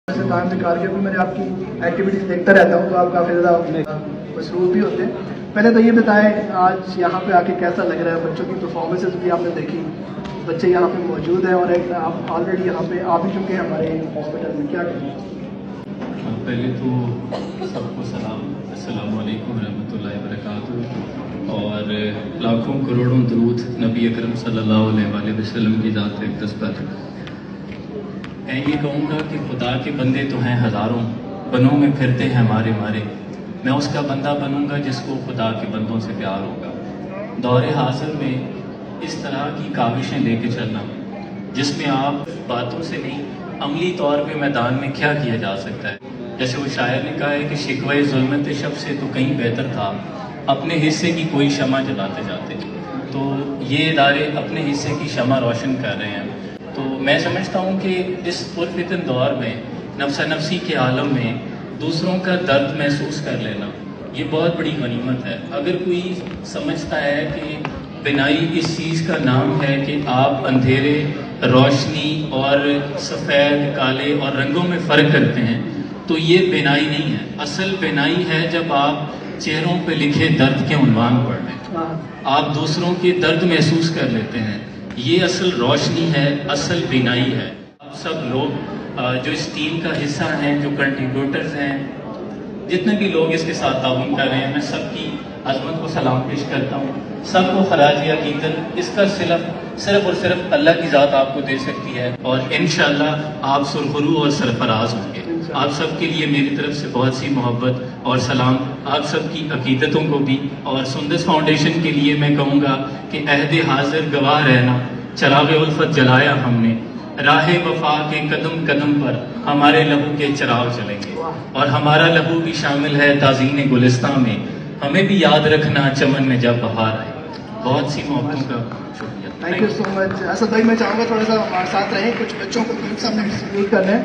سے ٹائم نکال کے بھی میں آپ کی ایکٹیویٹیز دیکھتا رہتا ہوں تو آپ کافی زیادہ مصروف بھی ہوتے ہیں. پہلے تو یہ بتائیں آج یہاں پہ آ کے کیسا لگ رہا ہے؟ بچوں کی پرفارمنسز بھی آپ نے دیکھی, بچے یہاں پہ موجود ہیں اور ایک آپ آلریڈی یہاں پہ آ بھی چکے ہیں ہمارے ہاسپٹل میں, کیا کہیں؟ پہلے تو سب کو السلام علیکم ورحمۃ اللہ وبرکاتہ, اور لاکھوں کروڑوں درود نبی اکرم صلی اللہ علیہ وآلہ وسلم کی ذات اقدس پر. میں یہ کہوں گا کہ خدا کے بندے تو ہیں ہزاروں, بنوں میں پھرتے ہیں مارے مارے. میں اس کا بندہ بنوں گا جس کو خدا کے بندوں سے پیار ہوگا. دور حاضر میں اس طرح کی کاوشیں لے کے چلنا جس میں آپ باتوں سے نہیں عملی طور پہ میدان میں کیا کیا جا سکتا ہے. جیسے وہ شاعر نے کہا ہے کہ شکوہ ظلمت شب سے تو کہیں بہتر تھا اپنے حصے کی کوئی شمع جلاتے جاتے. تو یہ ادارے اپنے حصے کی شمع روشن کر رہے ہیں. تو میں سمجھتا ہوں کہ اس پرفتن دور میں نفس نفسی کے عالم میں دوسروں کا درد محسوس کر لینا یہ بہت بڑی غنیمت ہے. اگر کوئی سمجھتا ہے کہ بینائی اس چیز کا نام ہے کہ آپ اندھیرے, روشنی اور سفید, کالے اور رنگوں میں فرق کرتے ہیں, تو یہ بینائی نہیں ہے. اصل بینائی ہے جب آپ چہروں پہ لکھے درد کے عنوان پڑھ رہے ہیں, آپ دوسروں کے درد محسوس کر لیتے ہیں. یہ اصل روشنی ہے, اصل بینائی ہے. آپ سب لوگ جو اس ٹیم کا حصہ ہیں, جو کنٹریبیوٹرز ہیں, جتنے بھی لوگ اس کے ساتھ تعاون کر رہے ہیں, میں سب کی عظمت کو سلام پیش کرتا ہوں. سب کو خراج عقیدت اس کا صرف اور صرف اللہ کی ذات آپ کو دے سکتی ہے, اور انشاءاللہ آپ سرخرو اور سرفراز ہوں گے. آپ سب کے لیے میری طرف سے بہت سی محبت اور سلام. آپ سب کی عقیدتوں کو بھی, اور سندس فاؤنڈیشن کے لیے میں کہوں گا کہ عہد حاضر گواہ رہنا, چراغ الفت جلایا ہم نے, راہ وفا کے قدم قدم پر ہمارے لہو کے چراغ چلیں گے, اور ہمارا لہو بھی شامل ہے تازین گلستان میں, ہمیں بھی یاد رکھنا چمن میں جب بہار آئے. بہت سی محبتوں کا شکریہ. تھینک یو سو مچ. اسد بھائی میں چاہوں گا تھوڑا سا ہمارے ساتھ رہیں, کچھ بچوں کو ٹیم سامنے ڈسٹریبیوٹ کرنا ہے.